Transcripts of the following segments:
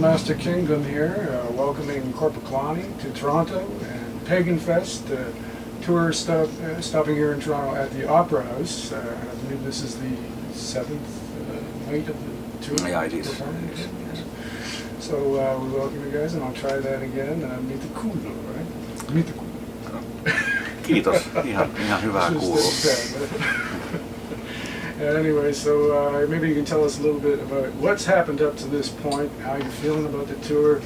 Master Kingdom here, welcoming Korpiklaani to Toronto and Paganfest tour stopping here in Toronto at the Opera House. I believe this is the 7th night of the tour. Yeah, it is. Yes. So we welcome you guys, and I'll try that again. Meet the kuulo, right? Meet the kuulo. Kiitos. Ihan hyvää kuulua. Anyway, so maybe you can tell us a little bit about what's happened up to this point, how you're feeling about the tour.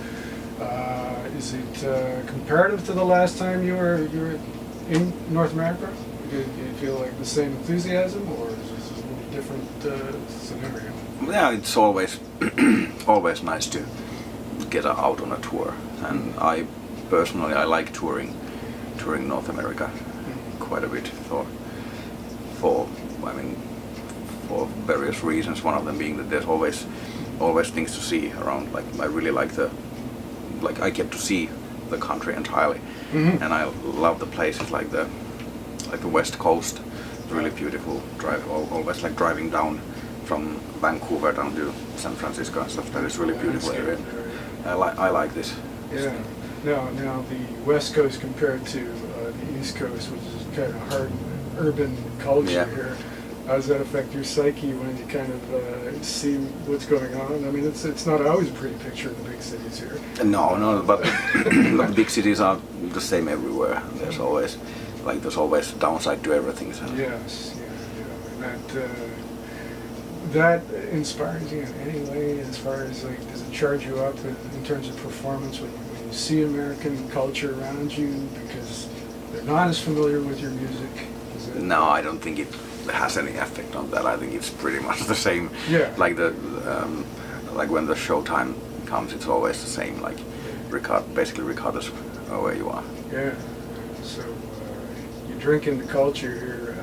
Is it comparative to the last time you were in North America? Do you feel like the same enthusiasm, or is this a little different scenario? Yeah, it's always always nice to get out on a tour, and I personally like touring North America quite a bit for various reasons. One of them being that there's always things to see around. Like I really like I get to see the country entirely, and I love the places like the West Coast. It's really beautiful. Always like driving down from Vancouver down to San Francisco and stuff. That is really beautiful area. I like this. Yeah. Now the West Coast compared to the East Coast, which is kind of hard urban culture here. How does that affect your psyche when you kind of see what's going on? I mean, it's not always a pretty picture in the big cities here. No, but the big cities are the same everywhere. There's always downside to everything. So. Yes, yeah. And that inspires you in any way, as far as like, does it charge you up in terms of performance when you see American culture around you because they're not as familiar with your music? No, I don't think it has any effect on that. I think it's pretty much the same. Yeah. Like like when the show time comes, it's always the same. Like basically regardless of where you are. Yeah. So you drink in the culture here.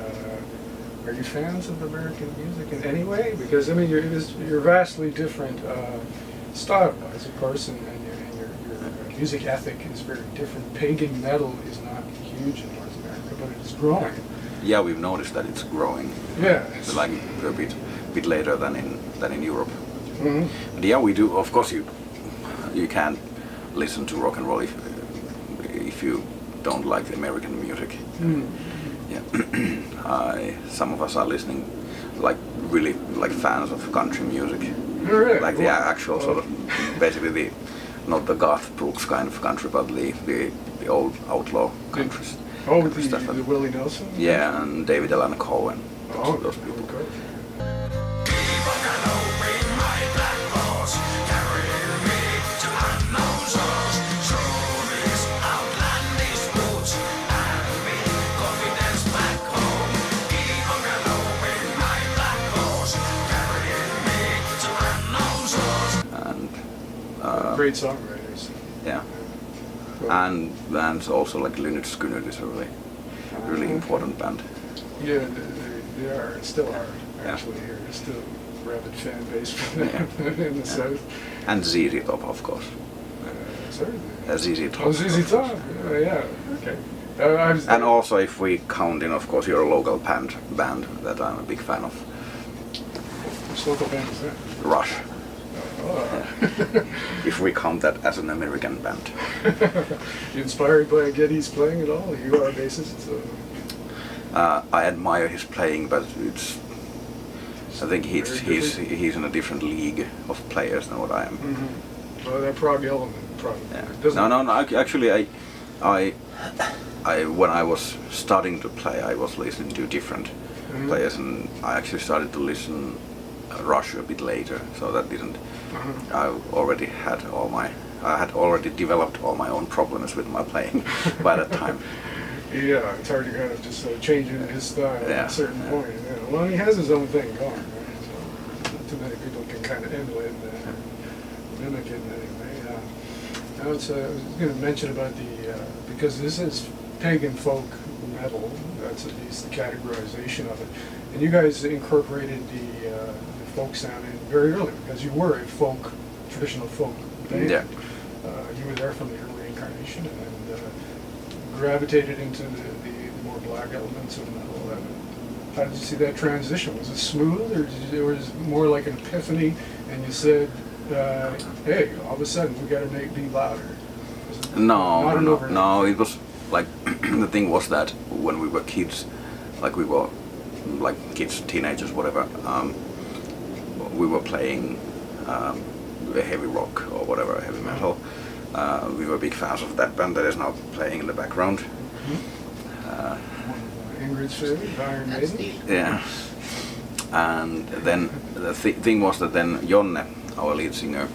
Are you fans of American music in any way? Because I mean, you're vastly different style-wise, of course, and your music ethic is very different. Pagan metal is not huge in North America, but it is growing. Yeah, we've noticed that it's growing. Yeah. Like a bit later than in Europe. Mm-hmm. But yeah, we do. Of course, you can't listen to rock and roll if you don't like the American music. Mm. Yeah. Some of us are listening, like really like fans of country music. Really? Like the actual sort of, basically not the Garth Brooks kind of country, but the old outlaw countries. Oh, the Willie Nelson? Yeah, and David Allan Coe. Oh, those people. Okay. And great songwriters. Yeah. And also like Lynyrd Skynyrd is a really important band. Yeah, they are, still are, actually here. There's still a rabid fan base for them in the South. And ZZ Top, of course. Sorry? ZZ Top. Oh, ZZ Top, yeah, okay. And also if we count in, of course, your local band that I'm a big fan of. Which local band is that? Rush. Oh. If we count that as an American band. You inspired by Geddy's playing at all? You are a bassist, so... I admire his playing, but I think he's in a different league of players than what I am. Mm-hmm. Well, that prog element probably. Yeah. No. Actually, I when I was starting to play, I was listening to different players, and I actually started to listen Rush a bit later. So that didn't. I had already developed all my own problems with my playing by that time. Yeah, it's hard to kind of just change his style at a certain point. Yeah. Well, he has his own thing going, right? So not too many people can kind of emulate that, mimic it in any way. I was going to mention about because this is pagan folk metal, that's at least the categorization of it. And you guys incorporated the folk sound in very early, because you were a traditional folk band. Yeah. You were there from the early incarnation, and gravitated into the more black elements of metal. How did you see that transition? Was it smooth, or was it more like an epiphany, and you said, hey, all of a sudden we gotta be louder. No, it was like the thing was that when we were kids, like we were like kids, teenagers, whatever, we were playing heavy rock or whatever, heavy metal. We were big fans of that band that is now playing in the background. Ingrid's favorite, Iron Maiden. Yeah. And then the thing was that then Jonne, our lead singer,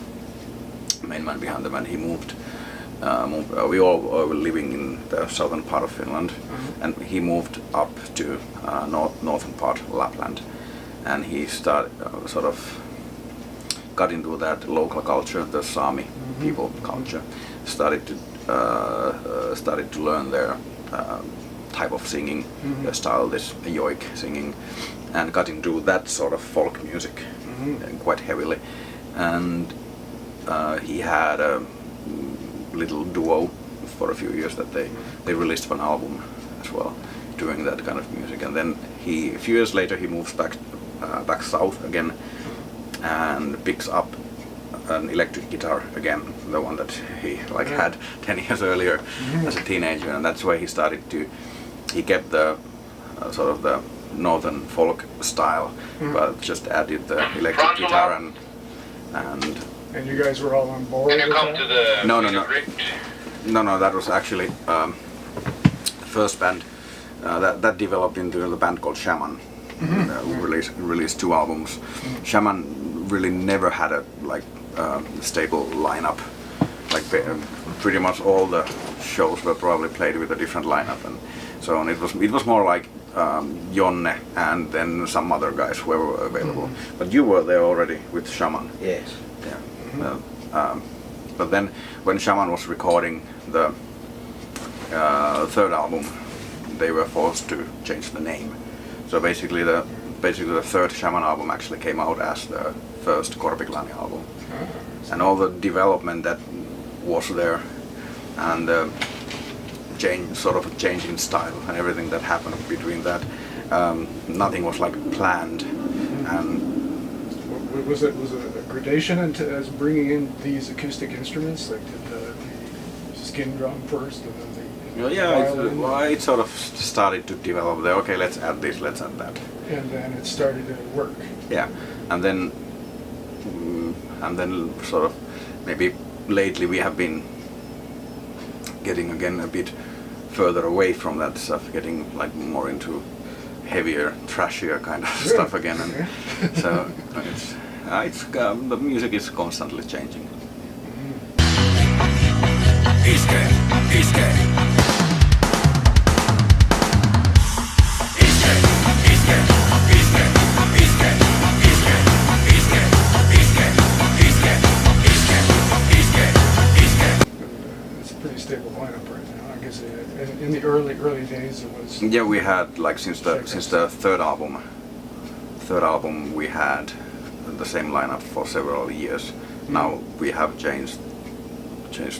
main man behind the band, he moved. We all were living in the southern part of Finland, and he moved up to northern part, Lapland, and he started sort of got into that local culture, the Sami people culture. Started to learn their type of singing, their style, this yoik singing, and got into that sort of folk music quite heavily. And he had a little duo for a few years that they released one album as well, doing that kind of music. And then a few years later he moves back south again and picks up an electric guitar again, the one that he had 10 years earlier as a teenager, and that's why he kept the sort of the northern folk style, but just added the electric guitar and And you guys were all on board? Can you come to the No, that was actually the first band that developed into the band called Shaman. We released 2 albums. Shaman really never had a stable lineup. Pretty much all the shows were probably played with a different lineup and so on. It was more like Jonne and then some other guys who were available. But you were there already with Shaman. Yes. Yeah. But then when Shaman was recording the third album, they were forced to change the name. So basically the third Shaman album actually came out as the first Korpiklaani album. And all the development that was there and change in style and everything that happened between that, nothing was planned. And was it a gradation as bringing in these acoustic instruments? Like did the skin drum first and then the violin? It sort of started to develop there. Okay, let's add this, let's add that. And then it started to work. Yeah, and then sort of maybe lately we have been getting again a bit further away from that stuff, getting more into heavier, trashier kind of stuff again, and so it's the music is constantly changing. Iske. It's a pretty stable lineup right now. I guess in the early days it was. Yeah, we had since the third album we had the same lineup for several years. Now we have changed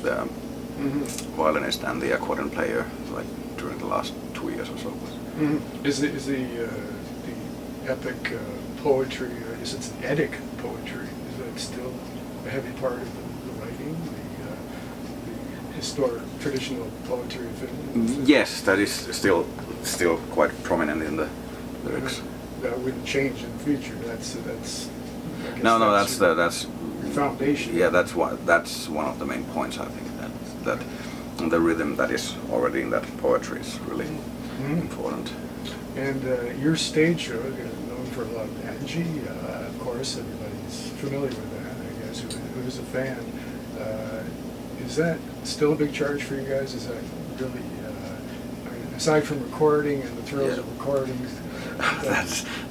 the violinist and the accordion player during the last 2 years or so. Is the epic poetry, or I guess it's the Eddic poetry, is that still a heavy part of the writing, the historic traditional poetry of Finland? Yes, that is still quite prominent in the lyrics. That wouldn't change in the future. That's that's your foundation. Yeah, that's one of the main points, I think, that the rhythm that is already in that poetry is really important. And your stage show is known for a lot of Angie. Of course, everybody's familiar with that, I guess, who's a fan. Is that still a big charge for you guys? Is that really, aside from recording and the thrills of recording?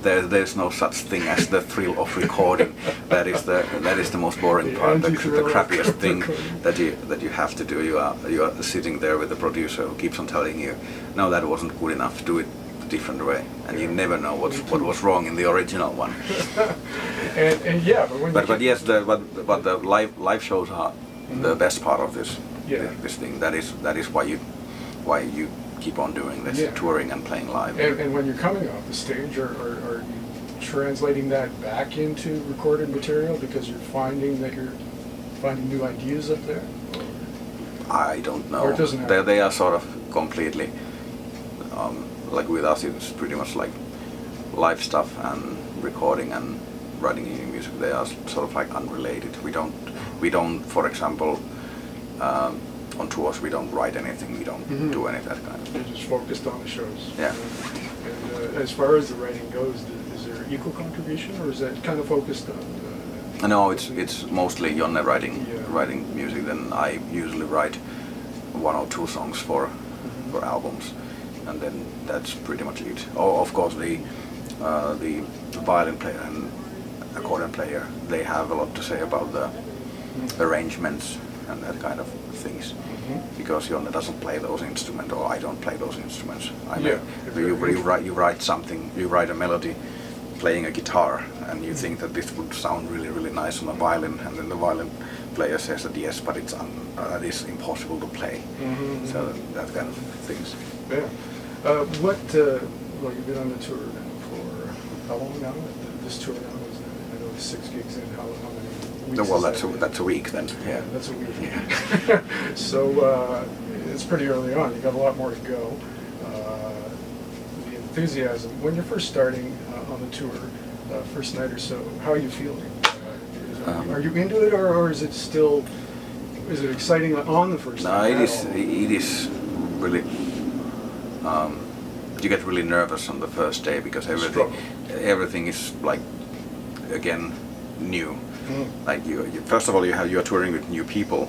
There's no such thing as the thrill of recording. That is the most boring part, the crappiest thing that you have to do. You are sitting there with the producer who keeps on telling you, no, that wasn't good enough. Do it a different way, and you never know what was wrong in the original one. and yeah, but yes, the live shows are the best part of this thing. That is why you keep on doing this, touring and playing live. And when you're coming off the stage, are you translating that back into recorded material because you're finding new ideas up there? I don't know. Or it doesn't happen? They are sort of completely, like with us, it's pretty much like live stuff and recording and writing new music. They are sort of like unrelated. We don't, for example, on tours we don't write anything. We don't do any of that kind of You're thing. just focused on the shows. Yeah. And as far as the writing goes, is there equal contribution, or is that kind of focused on? No, it's mostly Jonne writing music. Then I usually write 1 or 2 songs for albums, and then that's pretty much it. Oh, of course, the violin player and accordion player, they have a lot to say about the arrangements and that kind of things, because Jonne doesn't play those instruments, or I don't play those instruments. You write something, you write a melody playing a guitar, and you think that this would sound really, really nice on a violin, and then the violin player says that yes, but it is impossible to play. So that kind of things. Yeah. Well, you've been on the tour now for how long now? This tour now is, I know, 6 gigs in. How many weeks? Well, is that's a week then. Yeah. That's a week. So it's pretty early on. You got a lot more to go. The enthusiasm when you're first starting on the tour, first night or so. How are you feeling? Are you into it, or is it still? Is it exciting on the first night? No, it is really. You get really nervous on the first day because everything is like again new. Like you first of all you're touring with new people,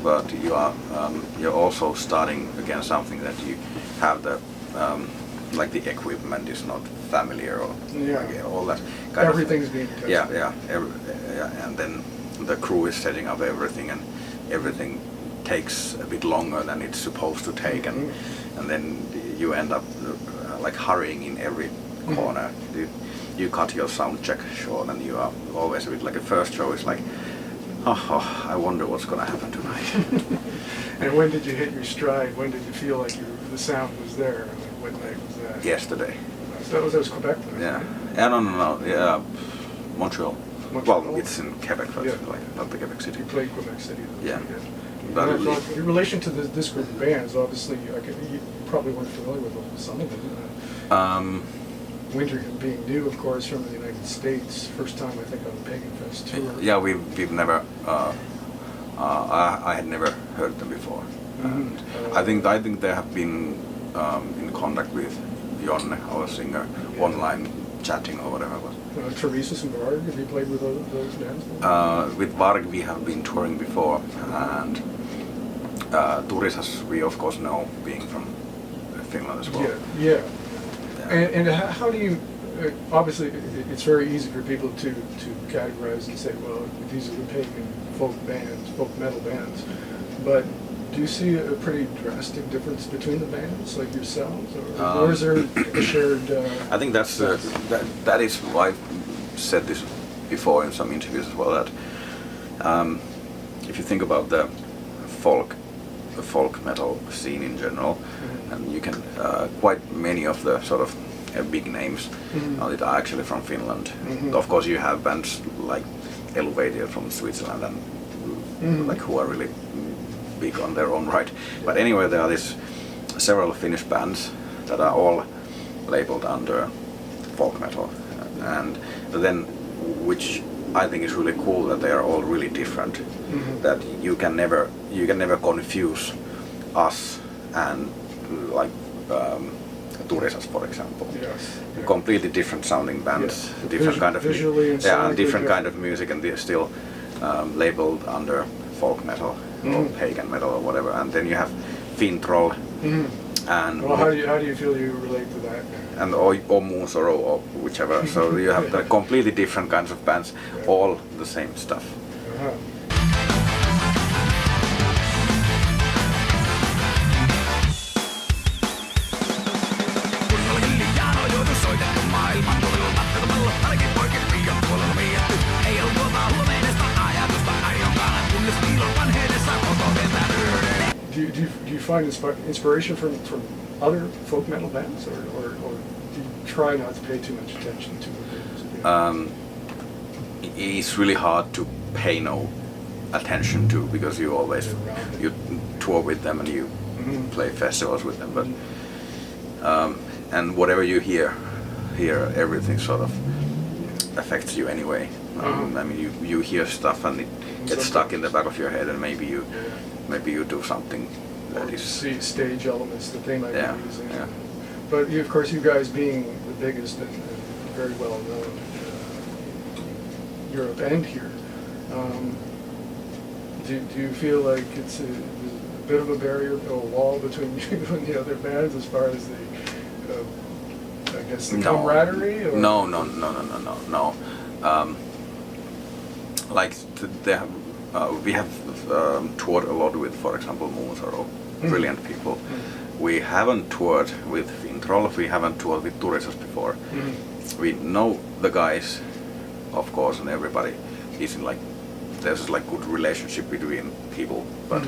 but you're also starting again something that you have the like the equipment is not familiar, or like all that kind everything's being tested. And then the crew is setting up everything, and everything takes a bit longer than it's supposed to take, and then you end up like hurrying in every corner. You cut your sound check short, and you are always a bit like a first show is like, I wonder what's gonna happen tonight. And when did you hit your stride? When did you feel like the sound was there? What night was that? Yesterday. So that was Quebec then? Yeah. No. Yeah. Montreal. Montreal. Well, it's in Quebec, but like not the Quebec City. You played Quebec City. Yeah. In relation to this group of bands, obviously, you probably weren't familiar with some of them. Winter being new, of course, from the United States. First time, I think, on the Paganfest tour. Yeah, we've never. I had never heard them before. And I think they have been in contact with Jonne, our singer, online chatting or whatever it was. Teresa's and Varg, have you played with those bands before? With Varg we have been touring before, and Turisas we of course know, being from Finland as well. Yeah. And how do you, obviously it's very easy for people to categorize and say, well, these are the pagan folk bands, folk metal bands, but do you see a pretty drastic difference between the bands, like yourselves, or is there a shared? I think that is why I've said this before in some interviews as well, that if you think about the folk metal scene in general, and you can quite many of the sort of big names that are actually from Finland. Of course, you have bands like Elevated from Switzerland, and like who are really big on their own right. But anyway, there are several Finnish bands that are all labeled under folk metal, and then which I think is really cool that they are all really different. That you can never confuse us and like Turisas, for example. Yes. Completely different sounding bands, different kind of and different kind of music, and they're still labeled under folk metal or pagan metal or whatever. And then you have Fintroll, and well, how do you feel you relate to that? And or Moonsoro or whichever. So you have the completely different kinds of bands, all the same stuff. Do you find inspiration from other folk metal bands, or do you try not to pay too much attention to it? It's really hard to pay no attention to because you always you tour with them and you play festivals with them, but and whatever you hear, everything sort of affects you anyway. I mean, you hear stuff and it gets stuck in the back of your head, and maybe you do something that is see stage elements that they might be using. Yeah. But of course, you guys being the biggest and very well known in Europe and here, do you feel like it's a bit of a barrier, a wall between you and the other bands as far as the, I guess, the camaraderie? Or? No. Like we have toured a lot with, for example, Moonsaro, brilliant people. We haven't toured with Fintroll, we haven't toured with Turisas before. We know the guys, of course, and everybody is in like, there's like good relationship between people, but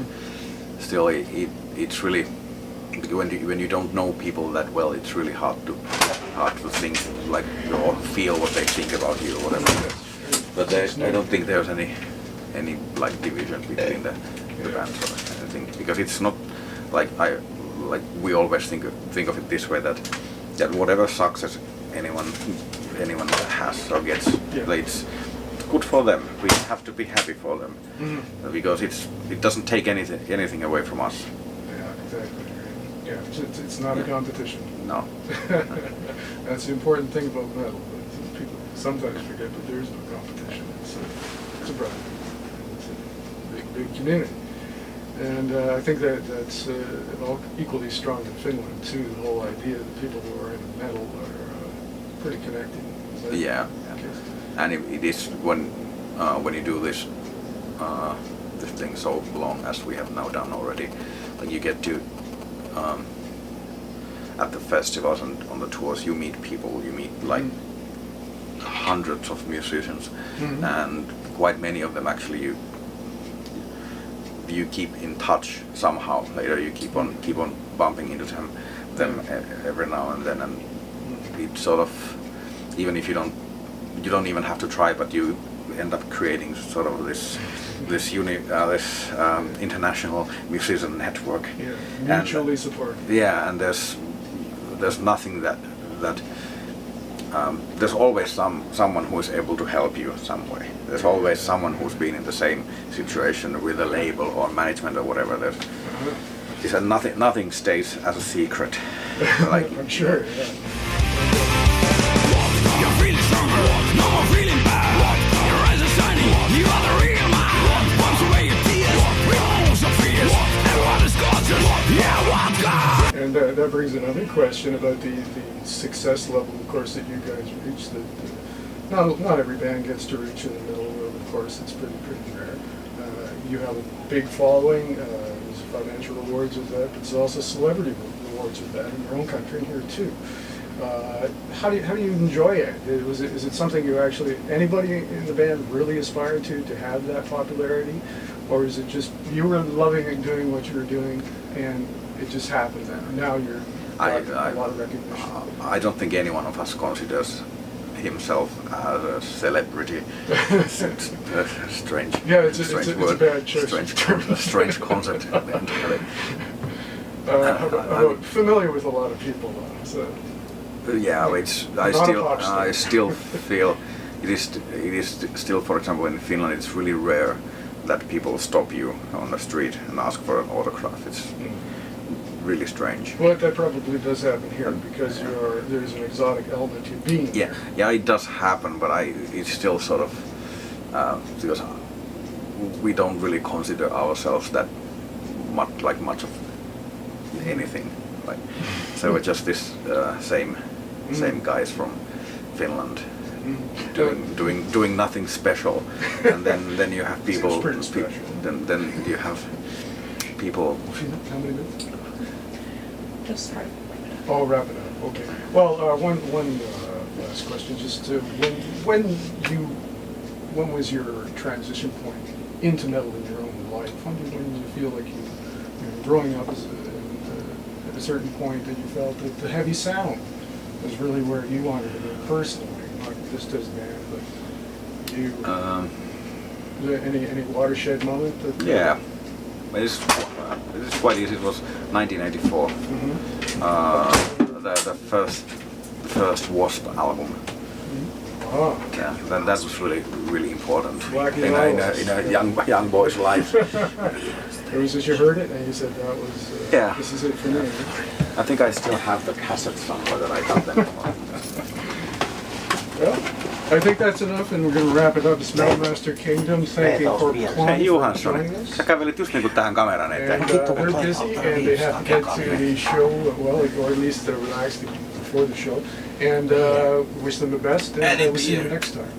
still it's really, when you don't know people that well, it's really hard to think like or feel what they think about you or whatever. But I don't think there's any like division between the bands or anything, because it's not like we always think of it this way, that whatever success anyone has or gets, it's good for them. We have to be happy for them because it doesn't take anything away from us. Yeah, exactly. Yeah, it's not a competition. No. That's the important thing about metal. People sometimes forget that there's no competition. It's a brotherhood. It's a big community. And I think that's all equally strong in Finland too. The whole idea that people who are into metal are pretty connected. Yeah. And it is when you do this thing so long as we have now done already, like you get to at the festivals and on the tours, you meet people. You meet like hundreds of musicians, and quite many of them actually you keep in touch somehow. Later you keep on bumping into them every now and then, and it sort of, even if you don't even have to try, but you end up creating sort of this international musician network. Yeah, mutually supported. Yeah, and there's nothing that there's always someone who is able to help you some way. There's always someone who's been in the same situation with a label or management or whatever. There's nothing stays as a secret. Like, I'm sure. Yeah. You're feeling stronger, no more feeling bad. Your eyes are shining, you are the real man. Wash away your tears, remove your fears. Everyone is gorgeous, yeah, what God? And that brings another question about the success level, of course, that you guys reach. That not every band gets to reach in the middle. Of course, it's pretty rare. You have a big following. There's financial rewards with that, but there's also celebrity rewards with that in your own country and here too. How do you enjoy it? Is it something you actually, anybody in the band really aspired to have that popularity, or is it just you were loving and doing what you were doing and it just happened that now you're a lot of recognition? I don't think any one of us considers himself as a celebrity. Strange. Yeah, it's word. a bad choice. Strange concept. I'm familiar with a lot of people, so. Yeah, I still feel it is still, for example, in Finland, it's really rare that people stop you on the street and ask for an autograph. It's really strange. Well, that probably does happen here because there's an exotic element to being here. Yeah, it does happen, but it's still sort of because we don't really consider ourselves that much of anything. Like, so we're just this same guys from Finland doing nothing special, and then you have people. Then you have people. How many minutes? Just start. Oh, wrap it up. Okay. Well, one last question. Just to when was your transition point into metal in your own life? When did you feel like you were growing up at a certain point that you felt that the heavy sound was really where you wanted to be personally, not just as band, but you. Was there any watershed moment that? Yeah, it is quite easy. It was 1984. The first Wasp album. Oh. Yeah, that was really important Black in a young boy's life. It was as you heard it, and you said that was. Yeah. This is it for me. I think I still have the cassette somewhere that I got them from. Well, I think that's enough, and we're going to wrap it up. Smellmaster Kingdom, thanking Korpiklaani for Johansson, joining us. sä kävelit just niinku tähän kameraan eteen. And they're busy, and they have to get to the show, well, or at least relax before the show. And wish them the best, and we'll see you next time.